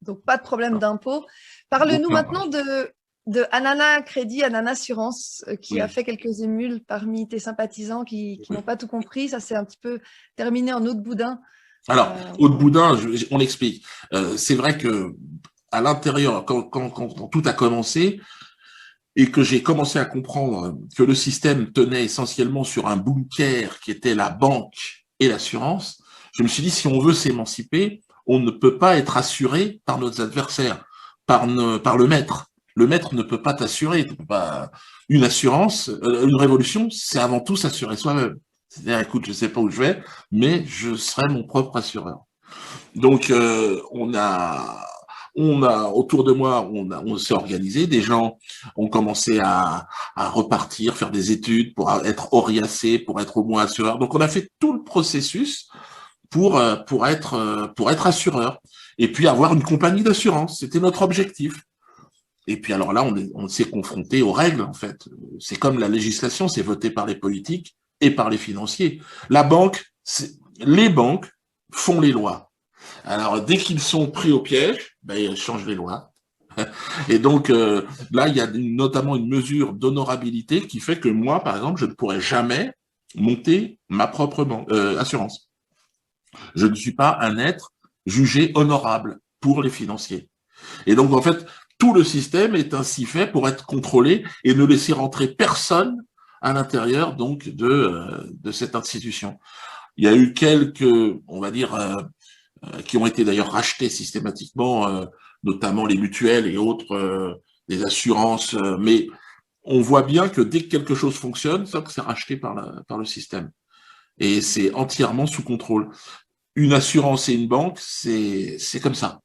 Donc, pas de problème d'impôt. Parle-nous maintenant de Anana Crédit, Anana Assurance, qui a fait quelques émules parmi tes sympathisants qui n'ont pas tout compris. Ça s'est un petit peu terminé en eau de boudin. Alors, eau de boudin, on explique. C'est vrai que à l'intérieur, quand tout a commencé, et que j'ai commencé à comprendre que le système tenait essentiellement sur un bunker qui était la banque et l'assurance, je me suis dit, si on veut s'émanciper, on ne peut pas être assuré par nos adversaires, par le maître. Le maître ne peut pas t'assurer. Une assurance, une révolution, c'est avant tout s'assurer soi-même. C'est-à-dire, écoute, je sais pas où je vais, mais je serai mon propre assureur. Donc, autour de moi, on s'est organisé. Des gens ont commencé à repartir, faire des études pour être oriacés, pour être au moins assureurs. Donc, on a fait tout le processus pour être assureur. Et puis, avoir une compagnie d'assurance. C'était notre objectif. Et puis, alors là, on s'est confronté aux règles, en fait. C'est comme la législation, c'est voté par les politiques et par les financiers. Les banques font les lois. Alors, dès qu'ils sont pris au piège, ils changent les lois. Et donc, là, il y a notamment une mesure d'honorabilité qui fait que moi, par exemple, je ne pourrais jamais monter ma propre assurance. Je ne suis pas un être jugé honorable pour les financiers. Et donc, en fait, tout le système est ainsi fait pour être contrôlé et ne laisser rentrer personne à l'intérieur donc de cette institution. Il y a eu quelques, on va dire, qui ont été d'ailleurs rachetés systématiquement, notamment les mutuelles et autres, des assurances, mais on voit bien que dès que quelque chose fonctionne, c'est racheté par le système. Et c'est entièrement sous contrôle. Une assurance et une banque, c'est comme ça.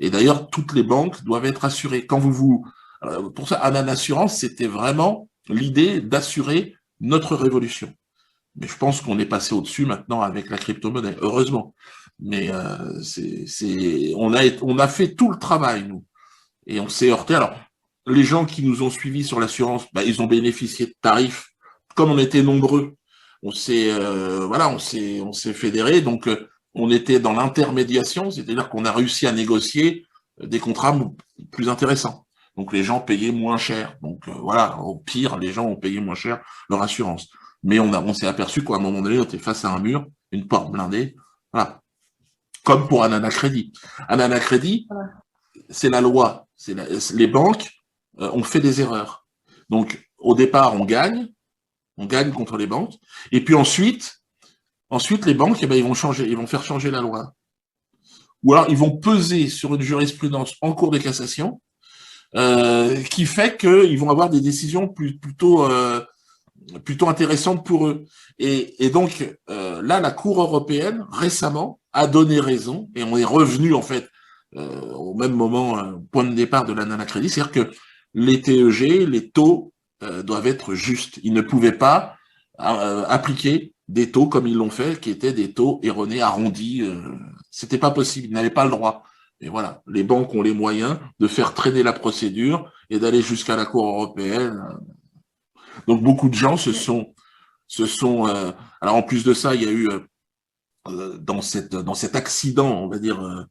Et d'ailleurs, toutes les banques doivent être assurées. Pour ça, Anana Assurance, c'était vraiment l'idée d'assurer notre révolution. Mais je pense qu'on est passé au-dessus maintenant avec la crypto-monnaie, heureusement. Mais on a fait tout le travail, nous. Et on s'est heurté. Alors, les gens qui nous ont suivis sur l'assurance, ils ont bénéficié de tarifs. Comme on était nombreux, on s'est fédérés. Donc, on était dans l'intermédiation, c'est-à-dire qu'on a réussi à négocier des contrats plus intéressants. Donc, les gens payaient moins cher. Donc, voilà, au pire, les gens ont payé moins cher leur assurance. Mais on s'est aperçu qu'à un moment donné, on était face à un mur, une porte blindée. Voilà. Comme pour Anana Crédit. Anana Crédit, c'est la loi. Les banques ont fait des erreurs. Donc, au départ, on gagne contre les banques. Et puis ensuite les banques, ils vont faire changer la loi. Ou alors, ils vont peser sur une jurisprudence en cours de cassation, qui fait qu'ils vont avoir des décisions plutôt intéressantes pour eux. Et donc, là, la Cour européenne, récemment, a donné raison, et on est revenu, en fait, au même moment, point de départ de l'Anana Crédit, c'est-à-dire que les TEG, les taux, doivent être justes. Ils ne pouvaient pas appliquer des taux comme ils l'ont fait, qui étaient des taux erronés, arrondis. C'était pas possible, ils n'avaient pas le droit. Et voilà, les banques ont les moyens de faire traîner la procédure et d'aller jusqu'à la Cour européenne. Donc beaucoup de gens alors en plus de ça, il y a eu dans cet accident, on va dire,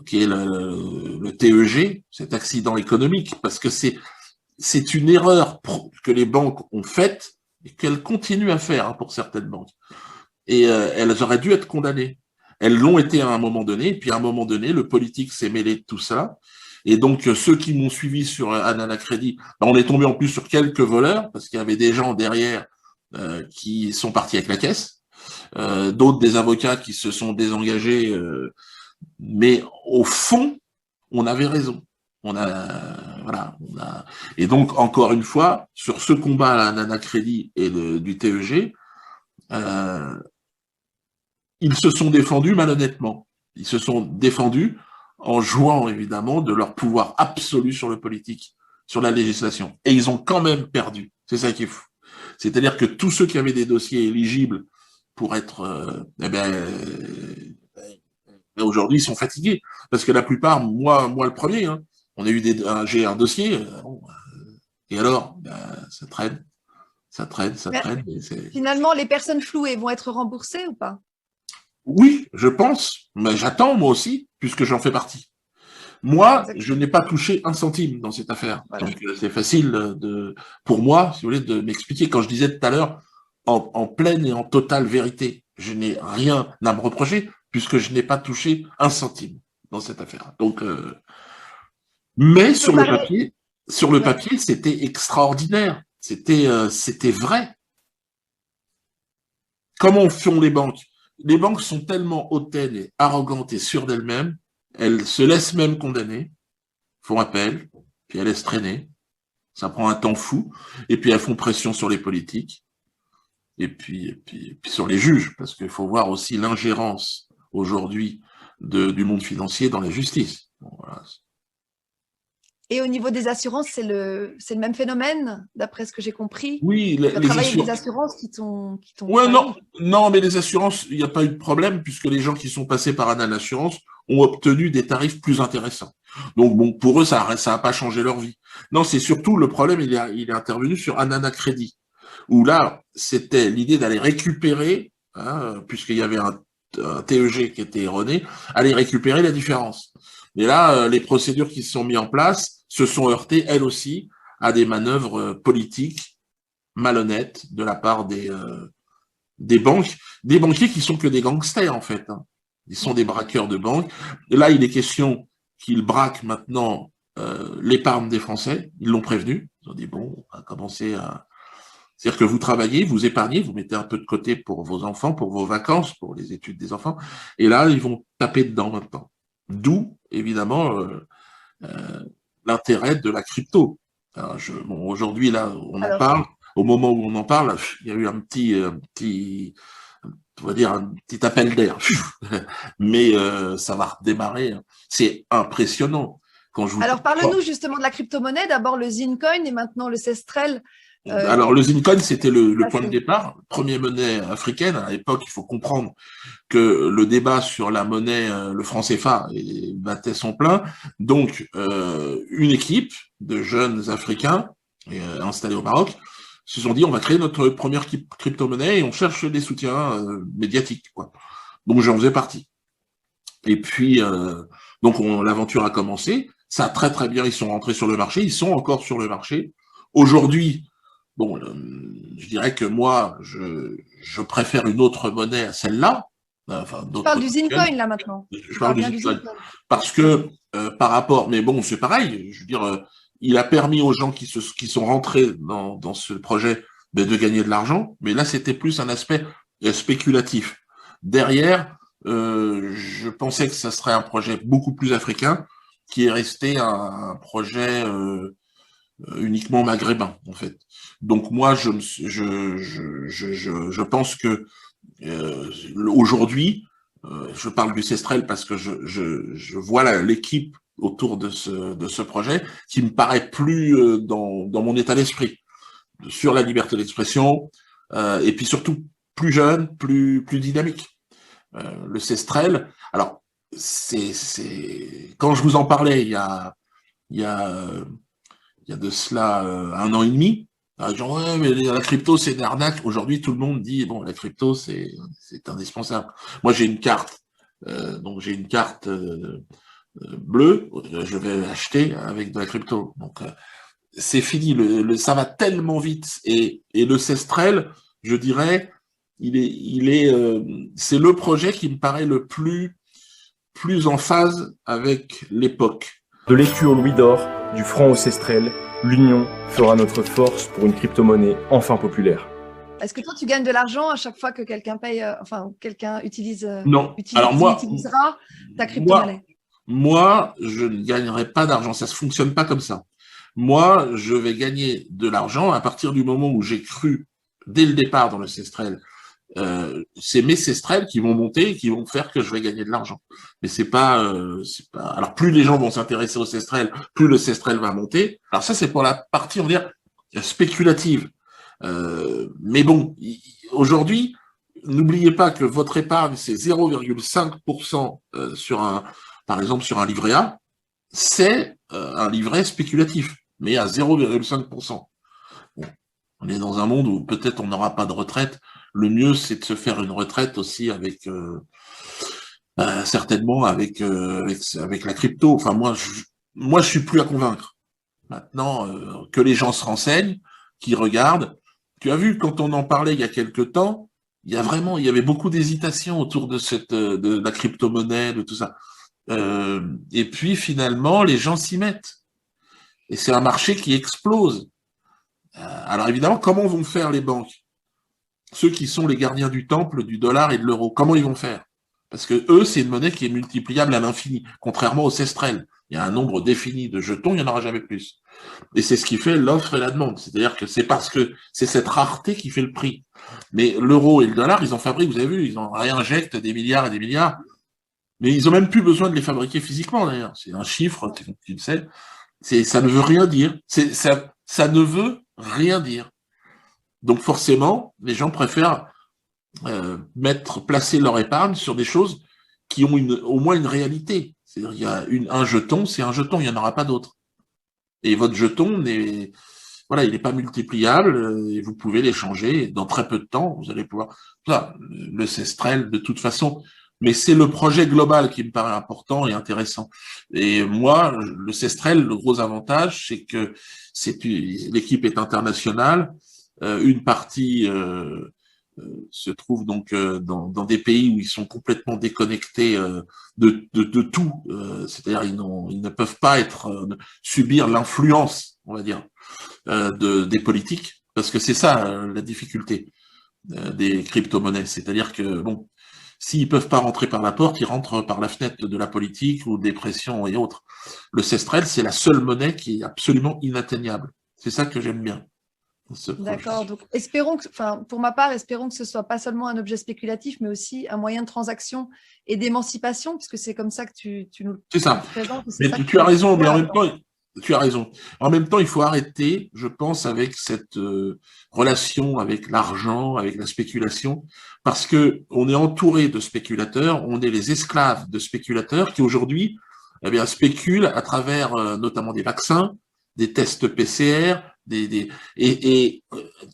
qui est le TEG, cet accident économique, parce que c'est une erreur que les banques ont faite et qu'elles continuent à faire pour certaines banques. Et elles auraient dû être condamnées. Elles l'ont été à un moment donné, et puis à un moment donné, le politique s'est mêlé de tout ça. Et donc, ceux qui m'ont suivi sur Anana Crédit, on est tombé en plus sur quelques voleurs, parce qu'il y avait des gens derrière qui sont partis avec la caisse, d'autres des avocats qui se sont désengagés, mais au fond, on avait raison. Et donc, encore une fois, sur ce combat à Anana Crédit et du TEG, ils se sont défendus malhonnêtement. Ils se sont défendus en jouant évidemment de leur pouvoir absolu sur le politique, sur la législation. Et ils ont quand même perdu. C'est ça qui est fou. C'est-à-dire que tous ceux qui avaient des dossiers éligibles pour être, aujourd'hui, ils sont fatigués. Parce que la plupart, moi le premier, hein, j'ai un dossier, et alors, ça traîne. Finalement, les personnes flouées vont être remboursées ou pas? Oui, je pense, mais j'attends moi aussi, puisque j'en fais partie. Moi, Exactement. je n'ai pas touché un centime dans cette affaire. Voilà. Donc, c'est facile pour moi, si vous voulez, de m'expliquer. Quand je disais tout à l'heure, en pleine et en totale vérité, je n'ai rien à me reprocher, puisque je n'ai pas touché un centime dans cette affaire. Donc, mais Tu peux parler. sur le Ouais. papier, c'était extraordinaire. C'était vrai. Comment font les banques? Les banques sont tellement hautaines et arrogantes et sûres d'elles-mêmes, elles se laissent même condamner, font appel, puis elles laissent traîner. Ça prend un temps fou, et puis elles font pression sur les politiques, et puis sur les juges, parce qu'il faut voir aussi l'ingérence aujourd'hui du monde financier dans la justice. Bon, voilà. Et au niveau des assurances, c'est le même phénomène, d'après ce que j'ai compris. Oui, Tu as les travaillé avec des assurances. assurances qui t'ont Ouais, failli. non, mais les assurances, il n'y a pas eu de problème, puisque les gens qui sont passés par Anna Assurance ont obtenu des tarifs plus intéressants. Donc, bon, pour eux, ça a pas changé leur vie. Non, c'est surtout le problème, il est intervenu sur Anana Crédit, où là, c'était l'idée d'aller récupérer, hein, puisqu'il y avait un TEG qui était erroné, aller récupérer la différence. Et là, les procédures qui se sont mises en place se sont heurtées, elles aussi, à des manœuvres politiques malhonnêtes de la part des banques, des banquiers qui sont que des gangsters, en fait. Hein. Ils sont des braqueurs de banques. Et là, il est question qu'ils braquent maintenant l'épargne des Français. Ils l'ont prévenu. Ils ont dit, bon, on va commencer à... C'est-à-dire que vous travaillez, vous épargnez, vous mettez un peu de côté pour vos enfants, pour vos vacances, pour les études des enfants. Et là, ils vont taper dedans maintenant. D'où, évidemment, l'intérêt de la crypto. Alors, bon, aujourd'hui, là, on en Alors, parle. Au moment où on en parle, il y a eu un on va dire un petit appel d'air. Mais ça va redémarrer. C'est impressionnant. Quand je vous... alors parle-nous justement de la crypto-monnaie. D'abord le Zincoin et maintenant le Cestrel. Alors, le Zincoin, c'était le point de Passé. départ. Première monnaie africaine. À l'époque, il faut comprendre que le débat sur la monnaie, le franc CFA, battait son plein. Donc, une équipe de jeunes Africains installés au Maroc se sont dit, on va créer notre première crypto-monnaie et on cherche des soutiens médiatiques, quoi. Donc, j'en faisais partie. Et puis, donc, l'aventure a commencé. Ça a très, très bien. Ils sont rentrés sur le marché. Ils sont encore sur le marché. Aujourd'hui, bon, je dirais que moi, je préfère une autre monnaie à celle-là. Enfin, Tu parles d'autres du tokens. Zincoin là maintenant. Je Tu parle parles du bien du Bitcoin. Zincoin. Parce que par rapport, mais bon, c'est pareil. Je veux dire, il a permis aux gens qui sont rentrés dans ce projet de gagner de l'argent. Mais là, c'était plus un aspect spéculatif. Derrière, je pensais que ça serait un projet beaucoup plus africain, qui est resté un projet uniquement maghrébin, en fait. Donc moi, je pense que aujourd'hui, je parle du Cestrel parce que je vois l'équipe autour de ce projet qui me paraît plus dans mon état d'esprit, sur la liberté d'expression, et puis surtout plus jeune, plus dynamique. Le Cestrel, alors, quand je vous en parlais il y a, il y a de cela un an et demi, genre, ouais, mais la crypto, c'est une arnaque. Aujourd'hui, tout le monde dit, bon, la crypto, c'est indispensable. Moi, j'ai une carte, donc j'ai une carte bleue, je vais acheter avec de la crypto. Donc, c'est fini, ça va tellement vite. Et le Cestrel, je dirais, c'est le projet qui me paraît le plus en phase avec l'époque. De l'écu au louis d'or, du franc au Cestrel, l'union fera notre force pour une crypto-monnaie enfin populaire. Est-ce que toi, tu gagnes de l'argent à chaque fois que quelqu'un paye, quelqu'un Non. Alors utilisera ta crypto-monnaie? Moi, je ne gagnerai pas d'argent. Ça se fonctionne pas comme ça. Moi, je vais gagner de l'argent à partir du moment où j'ai cru dès le départ dans le Cestrel. C'est mes Cestrel qui vont monter et qui vont faire que je vais gagner de l'argent. Mais c'est pas. Alors plus les gens vont s'intéresser au Cestrel, plus le Cestrel va monter. Alors ça, c'est pour la partie, on va dire, spéculative. Mais bon, aujourd'hui, n'oubliez pas que votre épargne, c'est 0,5% par exemple, sur un livret A. C'est un livret spéculatif, mais à 0,5%. Bon, on est dans un monde où peut-être on n'aura pas de retraite. Le mieux, c'est de se faire une retraite aussi avec Certainement avec la crypto. Enfin, moi, je suis plus à convaincre. Maintenant, que les gens se renseignent, qu'ils regardent. Tu as vu, quand on en parlait il y a quelque temps, il y avait beaucoup d'hésitation autour de la crypto-monnaie, de tout ça. Et puis, finalement, les gens s'y mettent. Et c'est un marché qui explose. Alors, évidemment, comment vont faire les banques? Ceux qui sont les gardiens du temple, du dollar et de l'euro, comment ils vont faire? Parce que eux, c'est une monnaie qui est multipliable à l'infini, contrairement au Cestrel. Il y a un nombre défini de jetons, il n'y en aura jamais plus. Et c'est ce qui fait l'offre et la demande. C'est-à-dire que c'est parce que c'est cette rareté qui fait le prix. Mais l'euro et le dollar, ils en fabriquent, vous avez vu, ils en réinjectent des milliards et des milliards. Mais ils ont même plus besoin de les fabriquer physiquement, d'ailleurs. C'est un chiffre, tu le sais. Ça ne veut rien dire. Ça ne veut rien dire. Donc forcément, les gens préfèrent placer leur épargne sur des choses qui ont au moins une réalité. C'est-à-dire, il y a un jeton, c'est un jeton, il n'y en aura pas d'autre. Et votre jeton il n'est pas multipliable et vous pouvez l'échanger. Dans très peu de temps, vous allez pouvoir. Ça, le Cestrel, de toute façon. Mais c'est le projet global qui me paraît important et intéressant. Et moi, le Cestrel, le gros avantage, c'est que l'équipe est internationale. Une partie se trouve donc dans des pays où ils sont complètement déconnectés de tout. C'est-à-dire ils ne peuvent pas subir l'influence, on va dire, des politiques, parce que c'est ça la difficulté des crypto-monnaies. C'est-à-dire que bon, s'ils peuvent pas rentrer par la porte, ils rentrent par la fenêtre de la politique ou des pressions et autres. Le Cestrel, c'est la seule monnaie qui est absolument inatteignable. C'est ça que j'aime bien. D'accord, donc espérons pour ma part, espérons que ce soit pas seulement un objet spéculatif, mais aussi un moyen de transaction et d'émancipation, puisque c'est comme ça que tu nous c'est ça. présentes. Mais tu as raison, mais en même temps, tu as raison. En même temps, il faut arrêter, je pense, avec cette relation avec l'argent, avec la spéculation, parce que on est entouré de spéculateurs, on est les esclaves de spéculateurs qui aujourd'hui, eh bien, spéculent à travers notamment des vaccins, des tests PCR, et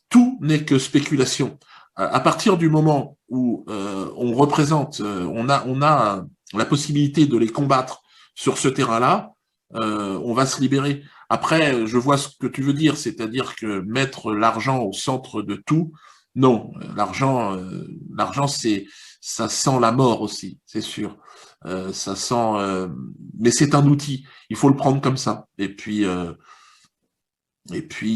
tout n'est que spéculation. À partir du moment où on représente, on a la possibilité de les combattre sur ce terrain-là, on va se libérer. Après, je vois ce que tu veux dire, c'est-à-dire que mettre l'argent au centre de tout, non, l'argent, ça sent la mort aussi, c'est sûr. Ça sent, mais c'est un outil. Il faut le prendre comme ça. Et puis,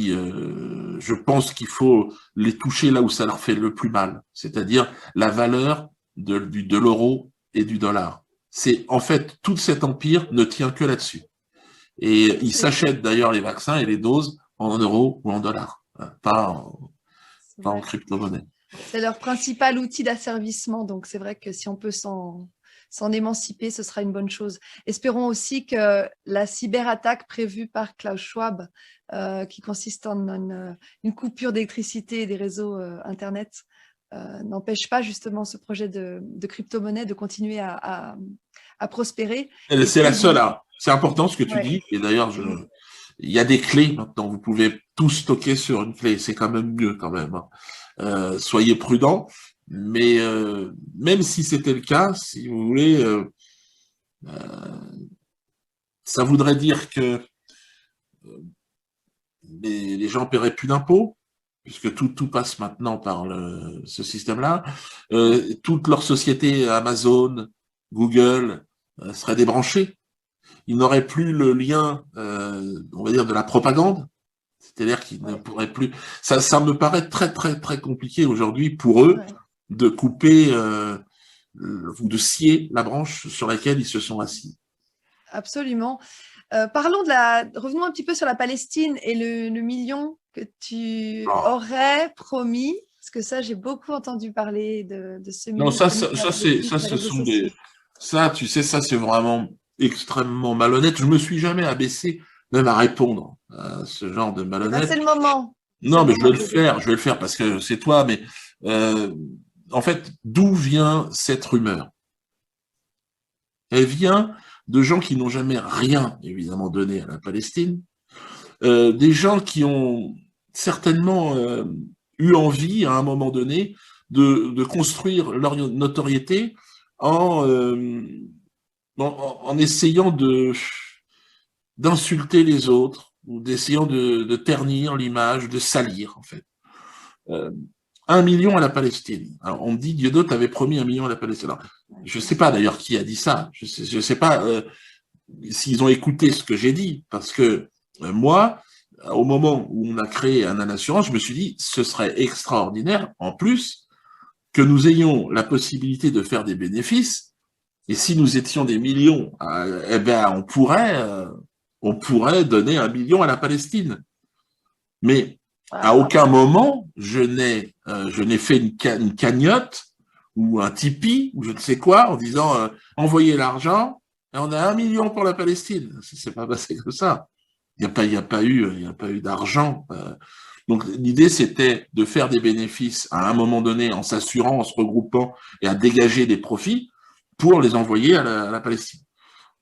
je pense qu'il faut les toucher là où ça leur fait le plus mal, c'est-à-dire la valeur de l'euro et du dollar. C'est en fait tout cet empire ne tient que là-dessus. Et ils s'achètent d'ailleurs les vaccins et les doses en euros ou en dollars, pas en crypto-monnaie. C'est leur principal outil d'asservissement, donc c'est vrai que si on peut s'en émanciper, ce sera une bonne chose. Espérons aussi que la cyberattaque prévue par Klaus Schwab, qui consiste en une coupure d'électricité et des réseaux Internet, n'empêche pas justement ce projet de crypto-monnaie de continuer à prospérer. C'est la seule. C'est important ce que tu dis. Et d'ailleurs, il y a des clés maintenant. Vous pouvez tout stocker sur une clé. C'est quand même mieux quand même. Soyez prudents. Mais même si c'était le cas, si vous voulez, ça voudrait dire que les gens paieraient plus d'impôts, puisque tout passe maintenant par ce système-là. Toutes leurs sociétés, Amazon, Google, seraient débranchées. Ils n'auraient plus le lien, on va dire, de la propagande. C'est-à-dire qu'ils ne pourraient plus... Ça me paraît très, très, très compliqué aujourd'hui pour eux de couper ou de scier la branche sur laquelle ils se sont assis. Absolument. Revenons un petit peu sur la Palestine et le million que tu aurais promis, parce que ça, j'ai beaucoup entendu parler de ce million. Non, ça, tu sais, ça, c'est vraiment extrêmement malhonnête. Je me suis jamais abaissé même à répondre à ce genre de malhonnête. C'est le moment. Non, mais je vais le faire parce que c'est toi, mais en fait, d'où vient cette rumeur? Elle vient de gens qui n'ont jamais rien, évidemment, donné à la Palestine, des gens qui ont certainement eu envie, à un moment donné, de construire leur notoriété en essayant d'insulter les autres, ou d'essayant de ternir l'image, de salir, en fait. 1 million à la Palestine. Alors, on me dit, Dieudo, t'avais promis 1 million à la Palestine. Alors, je sais pas d'ailleurs qui a dit ça. Je sais pas s'ils ont écouté ce que j'ai dit, parce que moi, au moment où on a créé Ananas Assurance, je me suis dit, ce serait extraordinaire, en plus, que nous ayons la possibilité de faire des bénéfices. Et si nous étions des millions, eh ben, on pourrait donner 1 million à la Palestine. Mais à aucun moment, je n'ai fait une cagnotte ou un Tipeee ou je ne sais quoi en disant envoyez l'argent et on a 1 million pour la Palestine. C'est pas passé comme ça. Il n'y a pas eu d'argent. Donc l'idée c'était de faire des bénéfices à un moment donné en s'assurant, en se regroupant et à dégager des profits pour les envoyer à la Palestine.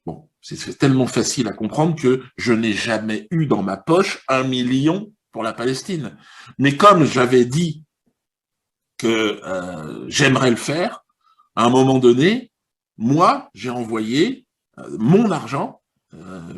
Bon, c'est tellement facile à comprendre que je n'ai jamais eu dans ma poche 1 million pour la Palestine. Mais comme j'avais dit que j'aimerais le faire, à un moment donné, moi, j'ai envoyé mon argent,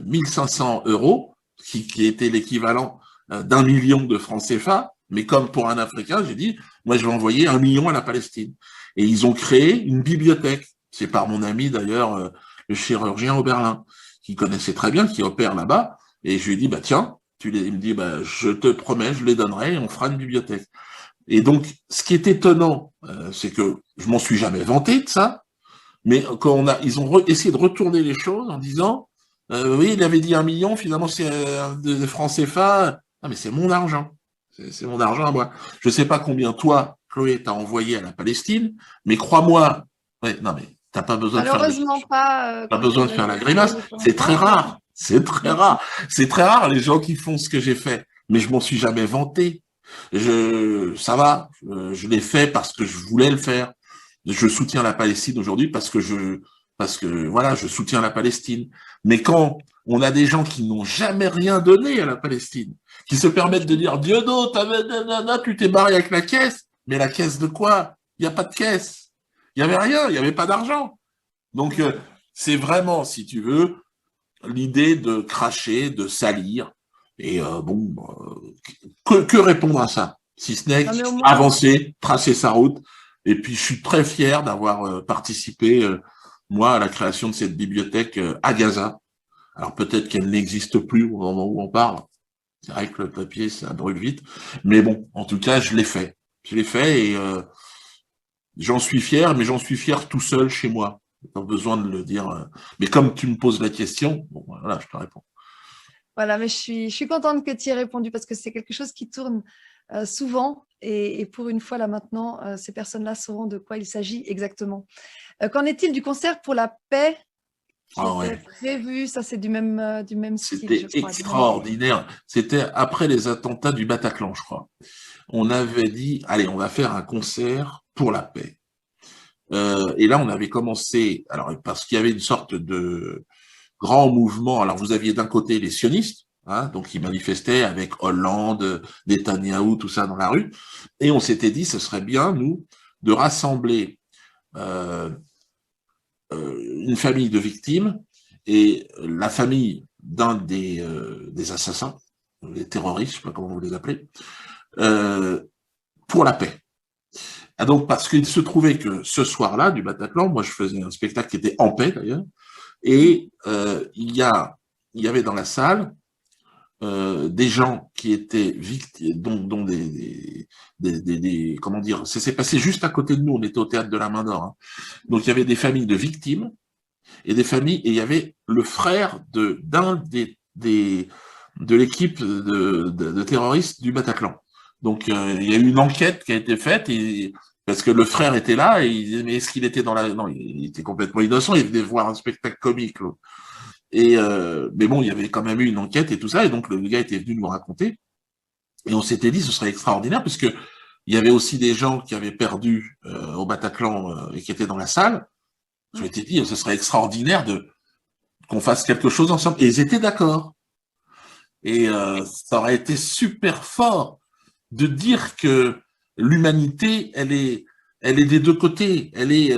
1500 €, qui était l'équivalent d'1 million de francs CFA, mais comme pour un Africain, j'ai dit, moi, je vais envoyer 1 million à la Palestine. Et ils ont créé une bibliothèque. C'est par mon ami, d'ailleurs, le chirurgien au Berlin, qui connaissait très bien, qui opère là-bas. Et je lui ai dit, bah tiens, il me dit, bah, je te promets, je les donnerai et on fera une bibliothèque. Et donc, ce qui est étonnant, c'est que je m'en suis jamais vanté de ça, mais quand ils ont essayé de retourner les choses en disant, oui, il avait dit 1 million, finalement c'est de francs CFA. Non, mais c'est mon argent. C'est mon argent à moi. Je sais pas combien toi, Chloé, t'as envoyé à la Palestine, mais crois-moi, ouais, non mais t'as pas besoin de faire la grimace. C'est très rare. C'est très rare. C'est très rare les gens qui font ce que j'ai fait. Mais je m'en suis jamais vanté. Ça va. Je l'ai fait parce que je voulais le faire. Je soutiens la Palestine aujourd'hui parce que voilà, je soutiens la Palestine. Mais quand on a des gens qui n'ont jamais rien donné à la Palestine, qui se permettent de dire Dieudo, tu t'es barré avec la caisse, mais la caisse de quoi? Il n'y a pas de caisse. Il n'y avait rien, il n'y avait pas d'argent. Donc c'est vraiment, si tu veux, l'idée de cracher, de salir. Et que répondre à ça? Si ce n'est avancer, tracer sa route. Et puis, je suis très fier d'avoir participé, moi, à la création de cette bibliothèque à Gaza. Alors, peut-être qu'elle n'existe plus au moment où on parle. C'est vrai que le papier, ça brûle vite. Mais bon, en tout cas, je l'ai fait. Je l'ai fait et j'en suis fier, mais j'en suis fier tout seul chez moi. Pas besoin de le dire. Mais comme tu me poses la question, bon, voilà, je te réponds. Voilà, mais je suis contente que tu y aies répondu parce que c'est quelque chose qui tourne souvent et pour une fois là maintenant, ces personnes-là sauront de quoi il s'agit exactement. Qu'en est-il du concert pour la paix qui était prévu? Ça, c'est du même style. C'était extraordinaire. C'était après les attentats du Bataclan, je crois. On avait dit, allez, on va faire un concert pour la paix. Et là, on avait commencé, alors parce qu'il y avait une sorte de grand mouvement. Alors, vous aviez d'un côté les sionistes, hein, donc qui manifestaient avec Hollande, Netanyahou, tout ça dans la rue. Et on s'était dit, ce serait bien, nous, de rassembler une famille de victimes et la famille d'un des assassins, les terroristes, je sais pas comment vous les appelez, pour la paix. Ah donc, parce qu'il se trouvait que ce soir-là, du Bataclan, moi je faisais un spectacle qui était en paix d'ailleurs, et il y avait dans la salle des gens qui étaient victimes, dont comment dire, ça s'est passé juste à côté de nous, on était au théâtre de la Main d'Or, hein. Donc il y avait des familles de victimes et des familles, et il y avait le frère d'un de l'équipe de terroristes du Bataclan. Donc il y a eu une enquête qui a été faite parce que le frère était là et il disait mais est-ce qu'il était dans la... Non, il était complètement innocent, il venait voir un spectacle comique. Là. Et mais bon, il y avait quand même eu une enquête et tout ça, et donc le gars était venu nous raconter. Et on s'était dit ce serait extraordinaire parce que il y avait aussi des gens qui avaient perdu au Bataclan et qui étaient dans la salle. Je m'étais dit ce serait extraordinaire qu'on fasse quelque chose ensemble. Et ils étaient d'accord. Et ça aurait été super fort de dire que l'humanité, elle est des deux côtés. Elle est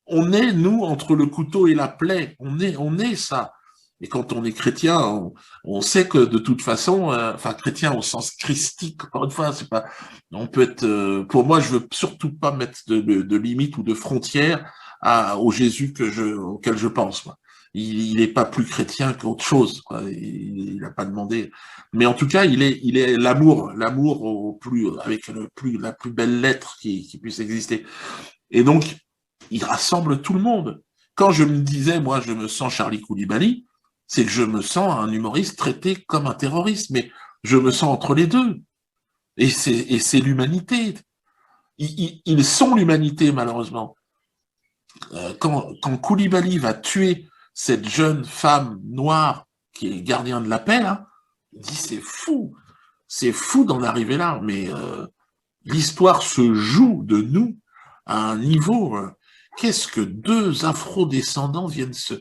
On est, nous, entre le couteau et la plaie. On est ça. Et quand on est chrétien, on sait que de toute façon, enfin chrétien au sens christique, encore une fois, c'est pas, on peut être. Pour moi, je veux surtout pas mettre de limite ou de frontière au Jésus auquel je pense. Moi. Il n'est pas plus chrétien qu'autre chose. Quoi. Il n'a pas demandé. Mais en tout cas, il est l'amour au plus avec la plus belle lettre qui puisse exister. Et donc, il rassemble tout le monde. Quand je me disais, moi, je me sens Charlie Koulibaly, c'est que je me sens un humoriste traité comme un terroriste, mais je me sens entre les deux. Et c'est l'humanité. Ils sont l'humanité, malheureusement. Quand Koulibaly va tuer cette jeune femme noire qui est gardien de la paix, là, il dit c'est fou d'en arriver là, mais l'histoire se joue de nous à un niveau. Qu'est-ce que deux afro-descendants viennent se...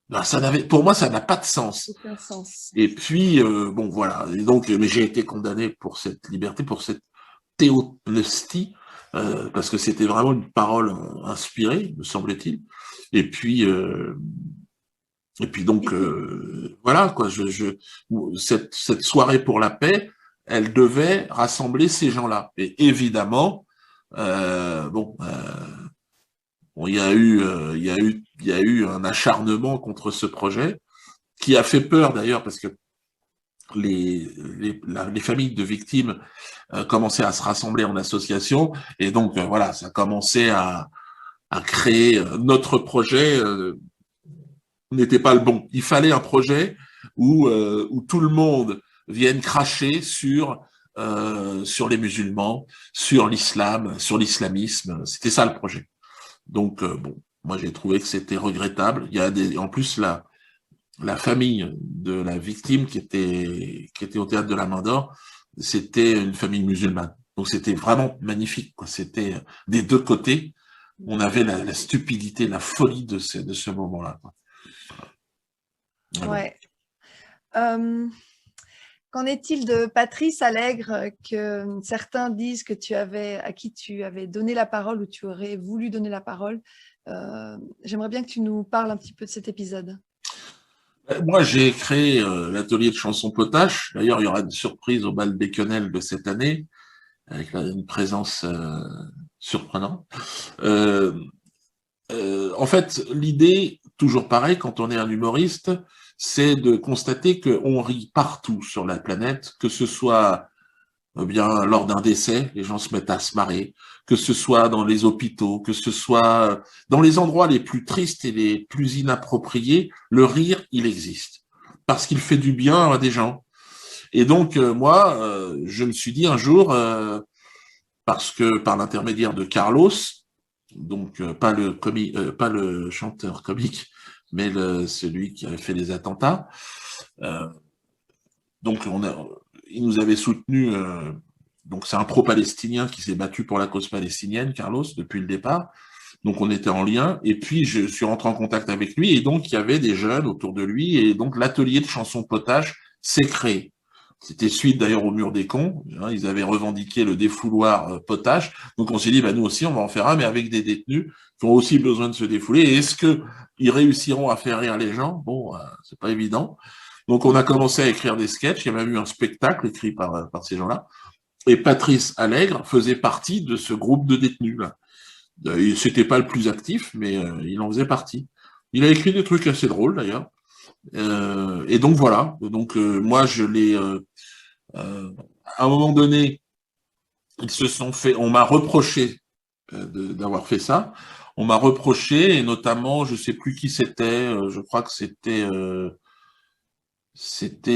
Ben, pour moi, ça n'a pas de sens. Aucun sens. Et puis, bon, voilà. Et donc, mais j'ai été condamné pour cette liberté, pour cette théopnestie, parce que c'était vraiment une parole inspirée, me semble-t-il. Et puis donc, voilà, quoi. Cette soirée pour la paix, elle devait rassembler ces gens-là. Et évidemment, bon, il y a eu un acharnement contre ce projet qui a fait peur d'ailleurs parce que les familles de victimes commençaient à se rassembler en association et donc voilà, ça commençait à créer notre projet n'était pas le bon. Il fallait un projet où tout le monde vienne cracher sur les musulmans, sur l'islam, sur l'islamisme. C'était ça le projet. Donc, bon, moi j'ai trouvé que c'était regrettable. Il y a en plus, la famille de la victime qui était au théâtre de la Main d'Or, c'était une famille musulmane. Donc c'était vraiment magnifique, quoi. C'était des deux côtés, on avait la stupidité, la folie de ce moment-là, quoi. Ouais. Qu'en est-il de Patrice Allègre, que certains disent à qui tu avais donné la parole ou tu aurais voulu donner la parole? J'aimerais bien que tu nous parles un petit peu de cet épisode. Moi, j'ai créé l'atelier de chansons potaches. D'ailleurs, il y aura une surprise au bal Béquenel de cette année, avec une présence surprenante. En fait, l'idée, toujours pareil, quand on est un humoriste, c'est de constater qu'on rit partout sur la planète, que ce soit bien lors d'un décès, les gens se mettent à se marrer, que ce soit dans les hôpitaux, que ce soit dans les endroits les plus tristes et les plus inappropriés, le rire, il existe. Parce qu'il fait du bien à des gens. Et donc, moi, je me suis dit un jour, parce que par l'intermédiaire de Carlos, donc pas le chanteur comique, mais celui qui avait fait les attentats, donc il nous avait soutenu, donc c'est un pro-palestinien qui s'est battu pour la cause palestinienne, Carlos, depuis le départ. Donc on était en lien, et puis je suis rentré en contact avec lui, et donc il y avait des jeunes autour de lui, et donc l'atelier de chansons potaches s'est créé. C'était suite d'ailleurs au mur des cons, hein, ils avaient revendiqué le défouloir potache, donc on s'est dit, bah, nous aussi on va en faire un, mais avec des détenus qui ont aussi besoin de se défouler, et est-ce qu'ils réussiront à faire rire les gens? Bon, c'est pas évident. Donc on a commencé à écrire des sketchs, il y a même eu un spectacle écrit par ces gens-là, et Patrice Allègre faisait partie de ce groupe de détenus là. C'était pas le plus actif, mais il en faisait partie. Il a écrit des trucs assez drôles d'ailleurs. Et donc voilà. Donc moi je l'ai. À un moment donné, ils se sont fait. On m'a reproché d'avoir fait ça. On m'a reproché, et notamment, je sais plus qui c'était. Je crois que c'était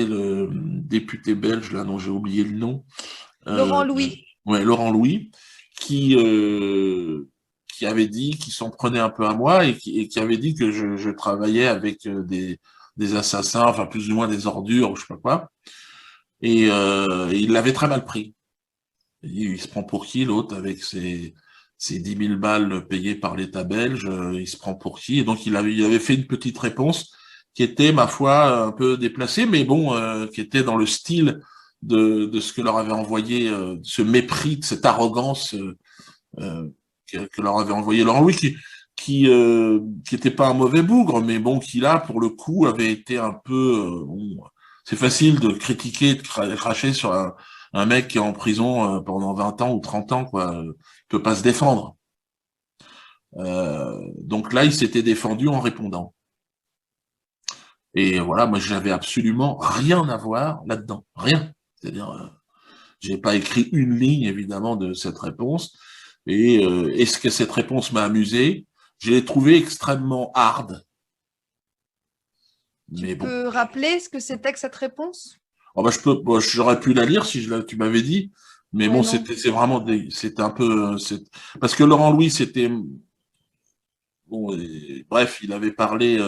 le député belge là, dont j'ai oublié le nom. Laurent Louis. Ouais, Laurent Louis, qui avait dit, qui s'en prenait un peu à moi et qui avait dit que je travaillais avec des assassins, enfin plus ou moins des ordures, ou je sais pas quoi. Et il l'avait très mal pris. Il se prend pour qui l'autre avec ses 10 000 balles payées par l'État belge, il se prend pour qui? Et donc il avait fait une petite réponse qui était, ma foi, un peu déplacée, mais bon, qui était dans le style de ce que leur avait envoyé, ce mépris, cette arrogance que leur avait envoyé Laurent Louis, qui était pas un mauvais bougre, mais bon, qui là, pour le coup, avait été un peu... bon, c'est facile de critiquer, de cracher sur un mec qui est en prison pendant 20 ans ou 30 ans, quoi. Il peut pas se défendre. Donc là, il s'était défendu en répondant. Et voilà, moi, j'avais absolument rien à voir là-dedans. Rien. C'est-à-dire, j'ai pas écrit une ligne, évidemment, de cette réponse. Et est-ce que cette réponse m'a amusé? Je l'ai trouvée extrêmement hard. Tu peux rappeler ce que c'était que cette réponse? Oh bah j'aurais pu la lire si tu m'avais dit, mais bon, c'est vraiment c'était un peu, parce que Laurent Louis, c'était, bon, bref, il avait parlé,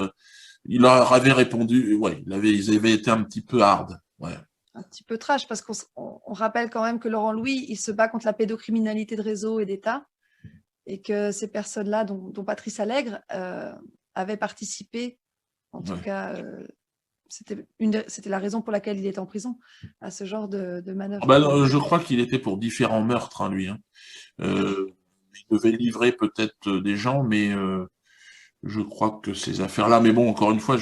il leur avait répondu, ouais, ils avaient été un petit peu hard, ouais. Un petit peu trash, parce qu'on rappelle quand même que Laurent Louis, il se bat contre la pédocriminalité de réseau et d'État, et que ces personnes-là, dont Patrice Allègre, avaient participé, en tout cas, c'était la raison pour laquelle il est en prison, à ce genre de manœuvre. Bah, je crois qu'il était pour différents meurtres, hein, lui. Hein. Il devait livrer peut-être des gens, mais je crois que ces affaires-là, mais bon, encore une fois,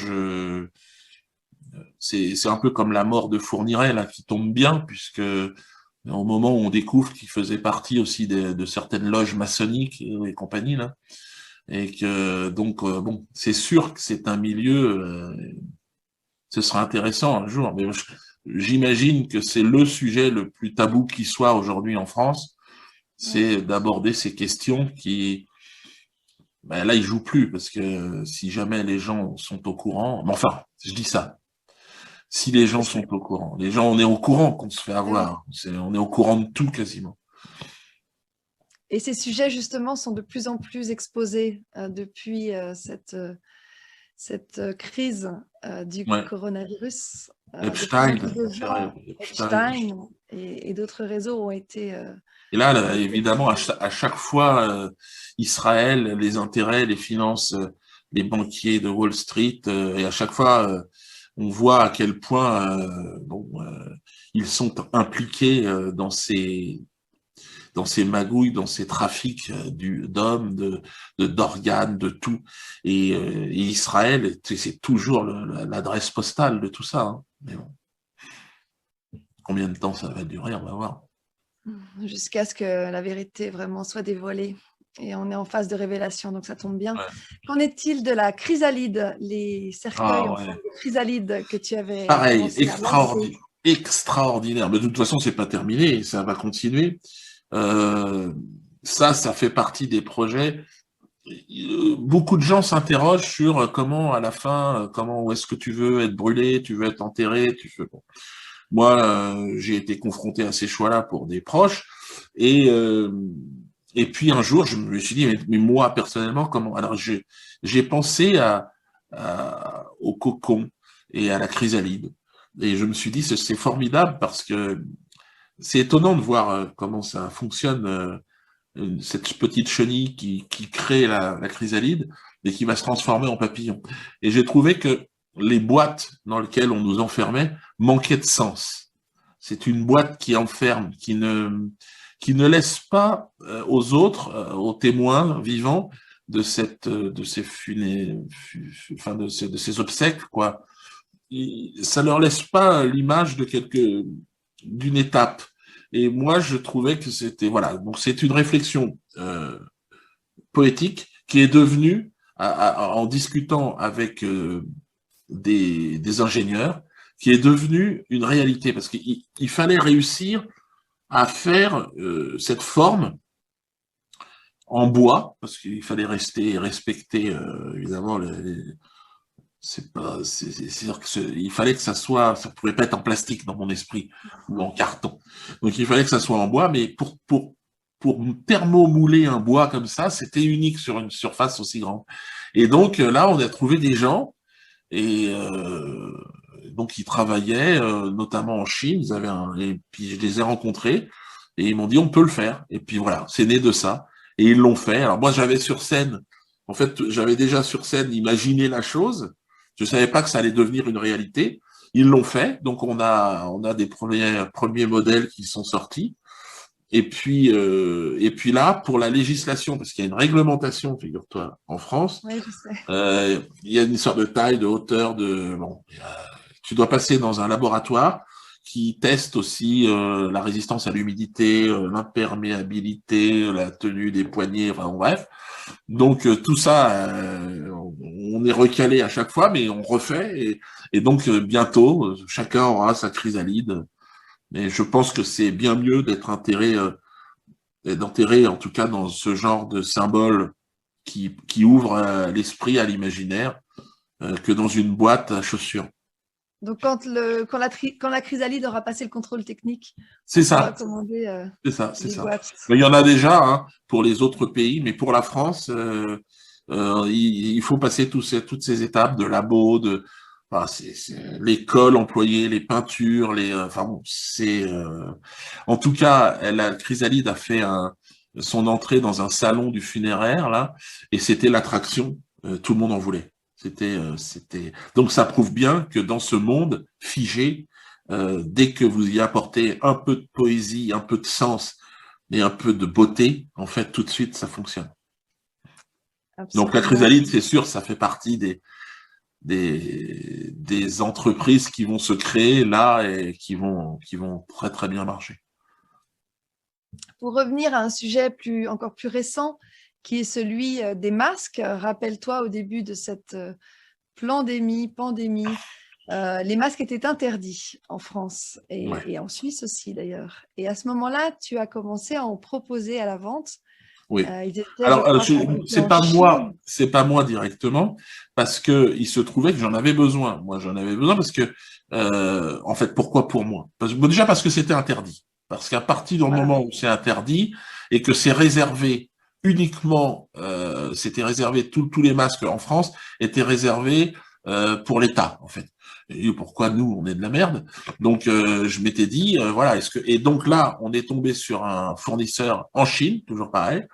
c'est un peu comme la mort de Fourniret, là, qui tombe bien, puisque au moment où on découvre qu'il faisait partie aussi de certaines loges maçonniques et compagnie, là, et que donc, bon, c'est sûr que c'est un milieu, ce sera intéressant un jour, mais j'imagine que c'est le sujet le plus tabou qui soit aujourd'hui en France, c'est d'aborder ces questions qui, ben là, ils jouent plus, parce que si jamais les gens sont au courant, mais enfin, je dis ça, si les gens sont au courant, les gens, on est au courant qu'on se fait avoir, on est au courant de tout quasiment. Et ces sujets, justement, sont de plus en plus exposés depuis cette crise du coronavirus. Epstein et d'autres réseaux ont été... et là, évidemment, à chaque fois, Israël, les intérêts, les finances, les banquiers de Wall Street, et à chaque fois, on voit à quel point ils sont impliqués dans ces magouilles, dans ces trafics d'hommes, d'organes, de tout. Et Israël, c'est toujours l'adresse postale de tout ça. Hein. Mais bon. Combien de temps ça va durer, on va voir. Jusqu'à ce que la vérité vraiment soit dévoilée. Et on est en phase de révélation, donc ça tombe bien. Ouais. Qu'en est-il de la chrysalide, les cercueils en forme de chrysalide que tu avais... Pareil, extraordinaire. Mais de toute façon, c'est pas terminé, ça va continuer. Ça fait partie des projets. Beaucoup de gens s'interrogent sur comment, à la fin, où est-ce que tu veux être brûlé, tu veux être enterré, bon. Moi, j'ai été confronté à ces choix-là pour des proches, et puis un jour, je me suis dit, mais moi personnellement, comment? Alors j'ai pensé au cocon et à la chrysalide, et je me suis dit, c'est formidable parce que c'est étonnant de voir comment ça fonctionne, cette petite chenille qui crée la chrysalide et qui va se transformer en papillon. Et j'ai trouvé que les boîtes dans lesquelles on nous enfermait manquaient de sens. C'est une boîte qui enferme, qui ne laisse pas aux autres, aux témoins vivants de ces obsèques, quoi. Ça leur laisse pas l'image d'une étape. Et moi, je trouvais que c'était, voilà, donc c'est une réflexion poétique qui est devenue, en discutant avec des ingénieurs, qui est devenue une réalité, parce qu'il fallait réussir à faire cette forme en bois, parce qu'il fallait respecter évidemment c'est-à-dire il fallait que ça pouvait pas être en plastique dans mon esprit ou en carton. Donc il fallait que ça soit en bois, mais pour thermomouler un bois comme ça, c'était unique sur une surface aussi grande. Et donc là, on a trouvé des gens et donc ils travaillaient notamment en Chine. Et puis je les ai rencontrés et ils m'ont dit on peut le faire. Et puis voilà, c'est né de ça et ils l'ont fait. Alors moi j'avais déjà sur scène imaginé la chose. Je savais pas que ça allait devenir une réalité. Ils l'ont fait, donc on a des premiers modèles qui sont sortis. et puis là, pour la législation, parce qu'il y a une réglementation, figure-toi, en France, Oui, je sais. il y a une sorte de taille, de hauteur, bon, tu dois passer dans un laboratoire qui teste aussi la résistance à l'humidité, l'imperméabilité, la tenue des poignets, enfin bon, bref. Donc tout ça, on est recalé à chaque fois, mais on refait. Et donc bientôt, chacun aura sa chrysalide. Mais je pense que c'est bien mieux d'être d'enterrer en tout cas dans ce genre de symbole qui ouvre l'esprit à l'imaginaire que dans une boîte à chaussures. Donc, quand la chrysalide aura passé le contrôle technique, C'est on pourra ça, commander c'est les ça. boîtes. Mais il y en a déjà hein, pour les autres pays, mais pour la France, il faut passer toutes ces étapes de labo, enfin, les cols employés, les peintures, enfin bon, en tout cas, la chrysalide a fait son entrée dans un salon du funéraire là, et c'était l'attraction. Tout le monde en voulait. Donc ça prouve bien que dans ce monde figé, dès que vous y apportez un peu de poésie, un peu de sens et un peu de beauté, en fait, tout de suite, ça fonctionne. Donc la Absolument. chrysalide, c'est sûr, ça fait partie des entreprises qui vont se créer là et qui vont très très bien marcher. Pour revenir à un sujet encore plus récent, qui est celui des masques, rappelle-toi, au début de cette pandémie, les masques étaient interdits en France et en Suisse aussi d'ailleurs. Et à ce moment-là, tu as commencé à en proposer à la vente. Oui. Ils étaient, je Alors, crois, fabriqués c'est en pas moi, Chine. c'est pas moi directement, parce que il se trouvait que j'en avais besoin. Moi, j'en avais besoin parce que, en fait, pourquoi pour moi? Déjà parce que c'était interdit. Parce qu'à partir du Voilà. moment où c'est interdit et que c'est réservé uniquement, c'était réservé, tous les masques en France étaient réservés pour l'État, en fait. Et pourquoi nous, on est de la merde? Donc, je m'étais dit, voilà, et donc là, on est tombé sur un fournisseur en Chine, toujours pareil,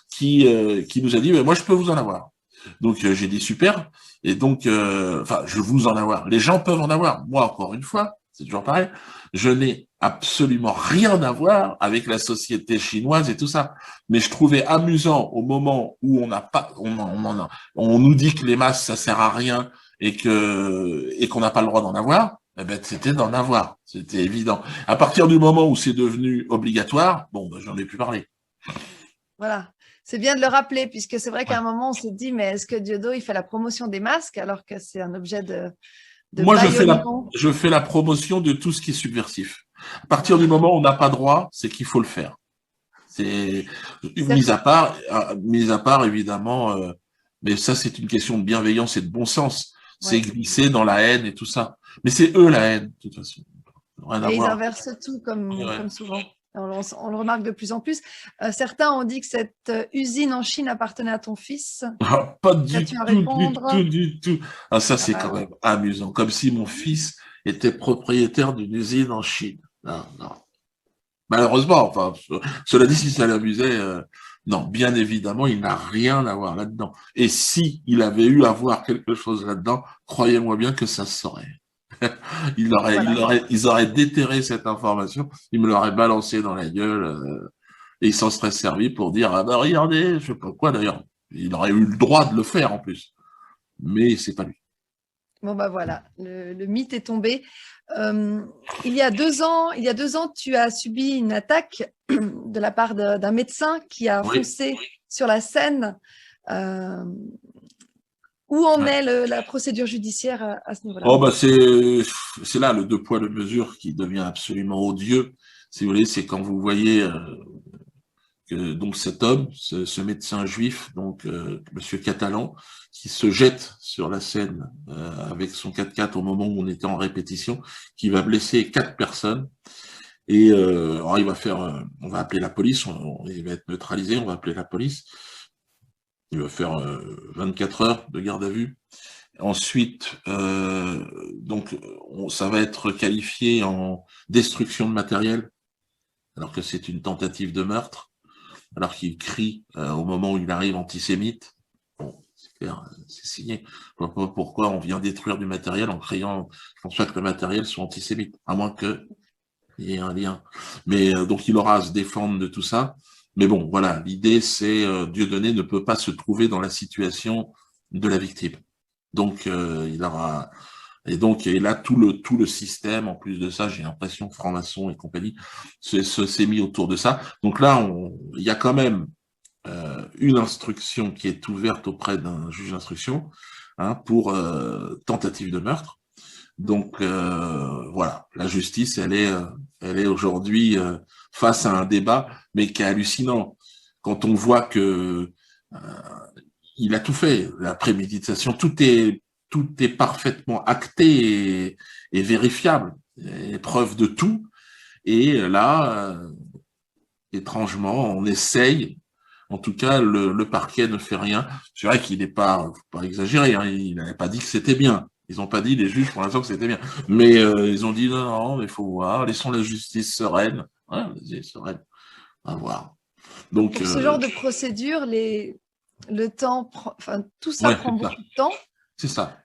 qui nous a dit, moi, je peux vous en avoir. Donc, j'ai dit, super. Et donc, enfin, je veux vous en avoir. Les gens peuvent en avoir. Moi, encore une fois, c'est toujours pareil, je n'ai absolument rien à voir avec la société chinoise et tout ça. Mais je trouvais amusant au moment où on n'a pas, on nous dit que les masques, ça sert à rien et qu'on n'a pas le droit d'en avoir. Eh ben, c'était d'en avoir. C'était évident. À partir du moment où c'est devenu obligatoire, bon, ben, j'en ai plus parlé. Voilà. C'est bien de le rappeler, puisque c'est vrai qu'à un moment, on s'est dit, mais est-ce que Diodo, il fait la promotion des masques alors que c'est un objet de Moi, bâillonnement? je fais la promotion de tout ce qui est subversif. À partir du moment où on n'a pas droit, c'est qu'il faut le faire. C'est mis à part évidemment, mais ça c'est une question de bienveillance et de bon sens. C'est Ouais. glisser dans la haine et tout ça. Mais c'est eux la haine, de toute façon. Rien à Et ils voir. inversent tout Ouais. comme souvent. On le remarque de plus en plus. Certains ont dit que cette usine en Chine appartenait à ton fils. Ah, pas Qu'as-tu du à tout, du répondre? tout, du tout. Ah, ça Ah c'est bah quand alors. même amusant. Comme si mon fils était propriétaire d'une usine en Chine. Non, non. Malheureusement, enfin, cela dit, si ça l'amusait, non, bien évidemment, il n'a rien à voir là-dedans. Et si il avait eu à voir quelque chose là-dedans, croyez-moi bien que ça se saurait. Voilà. Ils auraient déterré cette information, ils me l'auraient balancé dans la gueule, et ils s'en seraient servis pour dire, ah bah regardez, je sais pas quoi d'ailleurs. Il aurait eu le droit de le faire en plus. Mais c'est pas lui. Bon, bah voilà, le mythe est tombé. Il y a 2 ans, tu as subi une attaque de la part d'un médecin qui a Oui. foncé sur la scène. Où en est la procédure judiciaire à ce niveau-là? Oh bah c'est là le deux poids deux mesures qui devient absolument odieux. Si vous voulez, c'est quand vous voyez que donc cet homme, ce médecin juif, donc Monsieur Catalan, qui se jette sur la scène avec son 4x4 au moment où on était en répétition, qui va blesser 4 personnes. Et alors il va on va appeler la police, il va être neutralisé, on va appeler la police. Il va faire 24 heures de garde à vue. Ensuite, donc ça va être qualifié en destruction de matériel, alors que c'est une tentative de meurtre. Alors qu'il crie au moment où il arrive antisémite. Bon, c'est clair, c'est signé. Je vois pas pourquoi on vient détruire du matériel en criant, je pense pas que le matériel soit antisémite, à moins que Il y a un lien. Mais donc, il aura à se défendre de tout ça. Mais bon, voilà, l'idée, c'est Dieudonné ne peut pas se trouver dans la situation de la victime. Donc, il aura... Et là, tout le système, en plus de ça, j'ai l'impression, franc-maçon et compagnie, s'est mis autour de ça. Donc là, il y a quand même une instruction qui est ouverte auprès d'un juge d'instruction, hein, pour tentative de meurtre. Donc voilà, la justice, elle est aujourd'hui face à un débat, mais qui est hallucinant. Quand on voit que il a tout fait, la préméditation, tout est parfaitement acté et vérifiable, et preuve de tout. Et là, étrangement, on essaye. En tout cas, le parquet ne fait rien. C'est vrai qu'il n'est pas, faut pas exagérer, hein, il n'avait pas dit que c'était bien. Ils n'ont pas dit, les juges, pour l'instant, que c'était bien. Mais ils ont dit, non, non, mais il faut voir, laissons la justice sereine. Ouais, vas-y, sereine. On va voir. Donc, Pour ce genre de procédure, le temps, enfin, tout ça ouais, prend beaucoup de temps. c'est ça.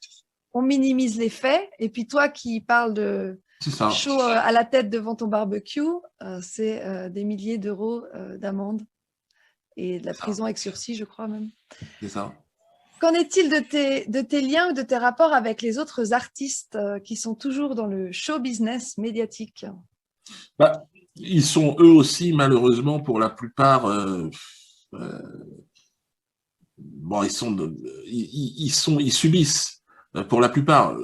On minimise les faits. Et puis toi qui parles de C'est ça. chaud à la tête devant ton barbecue, c'est des milliers d'euros d'amende et de la prison avec sursis, je crois même. C'est ça. Qu'en est-il de tes liens ou de tes rapports avec les autres artistes qui sont toujours dans le show business médiatique? Bah, ils sont eux aussi, malheureusement, pour la plupart, bon, ils subissent, pour la plupart.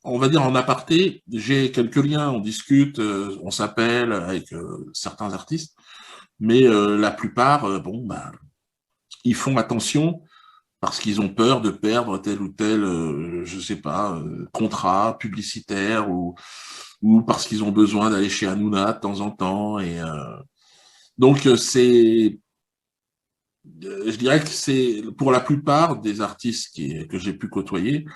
On va dire en aparté, j'ai quelques liens, on discute, on s'appelle avec certains artistes, mais la plupart, bon, bah, ils font attention parce qu'ils ont peur de perdre tel ou tel, je sais pas, contrat publicitaire ou parce qu'ils ont besoin d'aller chez Hanouna de temps en temps. Et donc je dirais que c'est pour la plupart des artistes que j'ai pu côtoyer,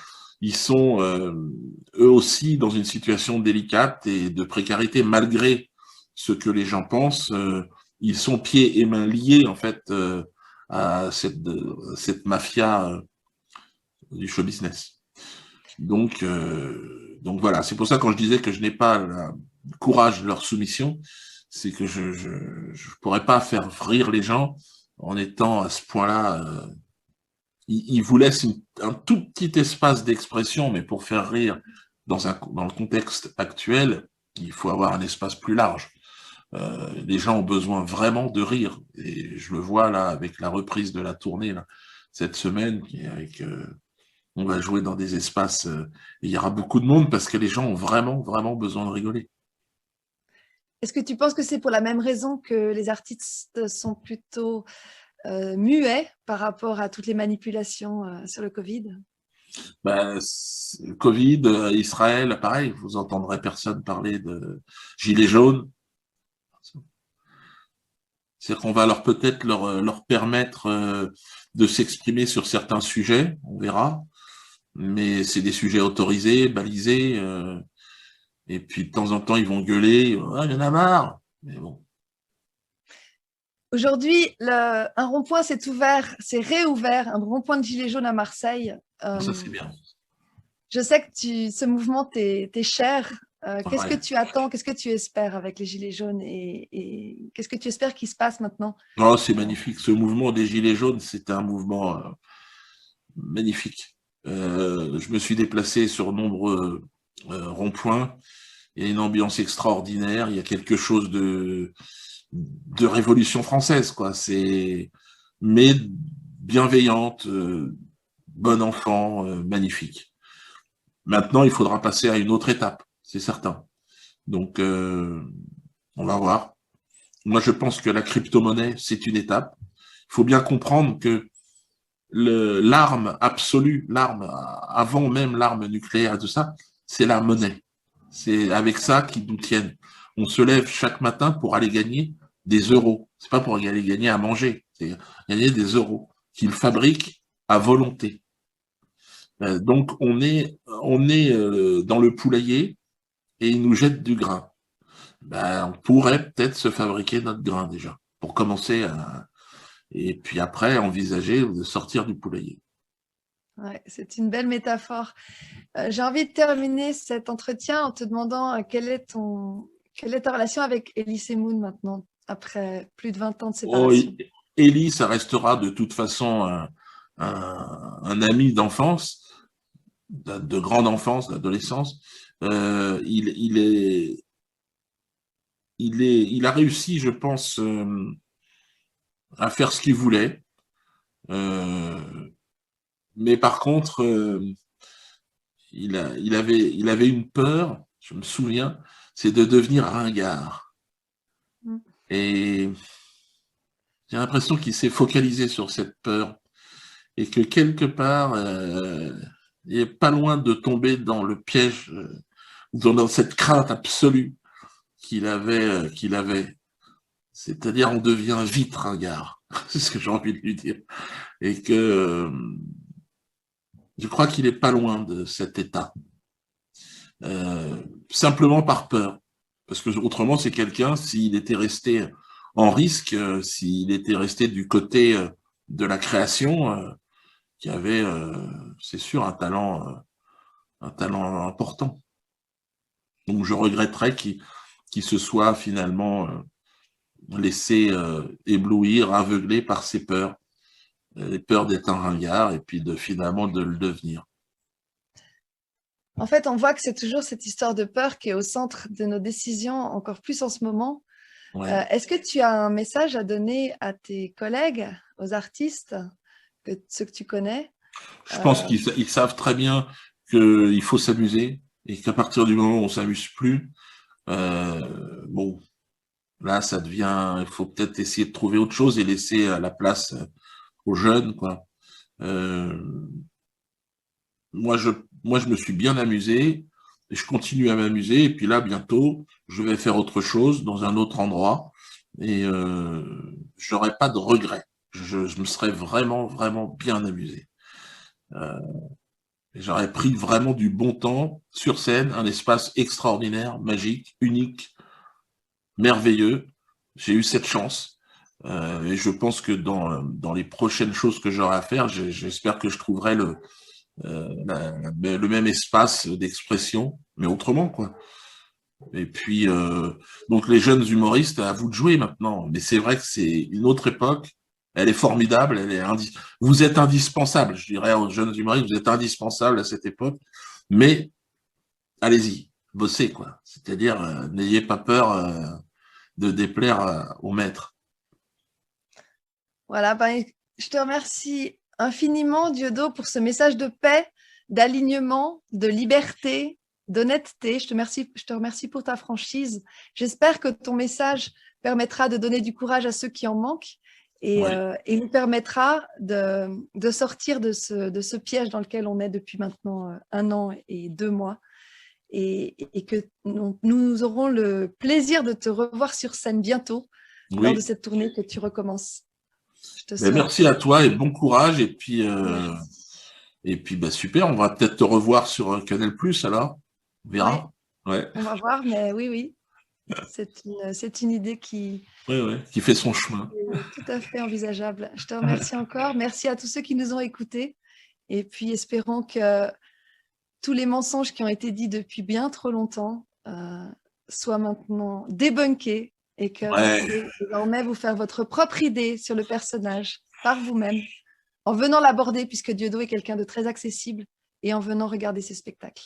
ils sont eux aussi dans une situation délicate et de précarité malgré ce que les gens pensent. Ils sont pieds et mains liés en fait à cette mafia du show business. Donc voilà, c'est pour ça quand je disais que je n'ai pas le courage de leur soumission, c'est que je pourrais pas faire rire les gens en étant à ce point-là. Ils vous laissent un tout petit espace d'expression, mais pour faire rire dans le contexte actuel, il faut avoir un espace plus large. Les gens ont besoin vraiment de rire, et je le vois là avec la reprise de la tournée là, cette semaine, avec on va jouer dans des espaces, et il y aura beaucoup de monde parce que les gens ont vraiment, vraiment besoin de rigoler. Est-ce que tu penses que c'est pour la même raison que les artistes sont plutôt muets par rapport à toutes les manipulations sur le Covid? Ben, le Covid, Israël, pareil, vous entendrez personne parler de gilets jaunes. C'est qu'on va peut-être leur permettre de s'exprimer sur certains sujets, on verra, mais c'est des sujets autorisés, balisés, et puis de temps en temps ils vont gueuler, ah, il y en a marre, mais bon. Aujourd'hui, un rond-point s'est ouvert, s'est réouvert, un rond-point de gilets jaunes à Marseille. Ça c'est bien. Je sais que ce mouvement t'est cher. Qu'est-ce que Ouais. tu attends, qu'est-ce que tu espères avec les gilets jaunes et qu'est-ce que tu espères qu'il se passe maintenant? Oh, c'est magnifique. Ce mouvement des Gilets jaunes, c'est un mouvement magnifique. Je me suis déplacé sur nombreux ronds-points. Il y a une ambiance extraordinaire. Il y a quelque chose de révolution française, quoi. Mais bienveillante, bon enfant, magnifique. Maintenant, il faudra passer à une autre étape, c'est certain. Donc, on va voir. Moi, je pense que la crypto-monnaie, c'est une étape. Il faut bien comprendre que l'arme absolue, l'arme avant même l'arme nucléaire et tout ça, c'est la monnaie. C'est avec ça qu'ils nous tiennent. On se lève chaque matin pour aller gagner des euros. C'est pas pour aller gagner à manger, c'est gagner des euros qu'ils fabriquent à volonté. Donc on est dans le poulailler et ils nous jettent du grain. Ben, on pourrait peut-être se fabriquer notre grain déjà pour commencer et puis après envisager de sortir du poulailler. Ouais, c'est une belle métaphore. J'ai envie de terminer cet entretien en te demandant quel est Quelle est ta relation avec Elise et Moon maintenant, après plus de 20 ans de Oh, séparation? Ellie, ça restera de toute façon un ami d'enfance, de grande enfance, d'adolescence. Il a réussi, je pense, à faire ce qu'il voulait. Euh, mais par contre, il avait une peur, je me souviens, c'est de devenir ringard. Mm. Et j'ai l'impression qu'il s'est focalisé sur cette peur et que quelque part, il est pas loin de tomber dans le piège, dans cette crainte absolue qu'il avait. C'est-à-dire, on devient vite ringard. C'est ce que j'ai envie de lui dire. Et que je crois qu'il est pas loin de cet état. Simplement par peur. Parce que autrement, c'est quelqu'un, s'il était resté en risque, s'il était resté du côté de la création, qui avait, c'est sûr, un talent important. Donc, je regretterais qu'il se soit finalement laissé éblouir, aveugler par ses peurs, les peurs d'être un ringard et puis finalement de le devenir. En fait, on voit que c'est toujours cette histoire de peur qui est au centre de nos décisions, encore plus en ce moment. Ouais. Est-ce que tu as un message à donner à tes collègues, aux artistes, ceux que tu connais? Je pense qu'ils savent très bien qu'il faut s'amuser et qu'à partir du moment où on s'amuse plus, bon, là, ça devient, il faut peut-être essayer de trouver autre chose et laisser la place aux jeunes, quoi. Euh, moi, je me suis bien amusé et je continue à m'amuser. Et puis là, bientôt, je vais faire autre chose dans un autre endroit et j'aurai pas de regrets. Je me serais vraiment, vraiment bien amusé. Euh, J'aurais pris vraiment du bon temps sur scène, un espace extraordinaire, magique, unique, merveilleux. J'ai eu cette chance. Et je pense que dans les prochaines choses que j'aurai à faire, j'espère que je trouverai le même espace d'expression, mais autrement, quoi. Et puis, donc les jeunes humoristes, à vous de jouer maintenant. Mais c'est vrai que c'est une autre époque. Elle est formidable. Vous êtes indispensable, je dirais aux jeunes humoristes, vous êtes indispensables à cette époque. Mais allez-y, bossez, quoi. C'est-à-dire, n'ayez pas peur de déplaire au maître. Voilà, ben, je te remercie infiniment, Diodo, pour ce message de paix, d'alignement, de liberté, d'honnêteté. Je te remercie pour ta franchise. J'espère que ton message permettra de donner du courage à ceux qui en manquent Oui. et nous permettra de sortir de ce piège dans lequel on est depuis maintenant 1 an et 2 mois. Et que nous aurons le plaisir de te revoir sur scène bientôt lors de Oui. cette tournée que tu recommences. Je te Mais souhaite. merci à toi et bon courage. Merci. Et puis bah, super, on va peut-être te revoir sur Canal+, alors. On Ouais, verra. Ouais. on va voir, mais oui, oui. C'est une idée qui Ouais, ouais, qui fait son chemin. est tout à fait envisageable. Je te remercie encore. Merci à tous ceux qui nous ont écoutés. Et puis, espérons que tous les mensonges qui ont été dits depuis bien trop longtemps soient maintenant débunkés et que vous Ouais. pouvez désormais vous faire votre propre idée sur le personnage par vous-même, en venant l'aborder, puisque Diodo est quelqu'un de très accessible, et en venant regarder ses spectacles.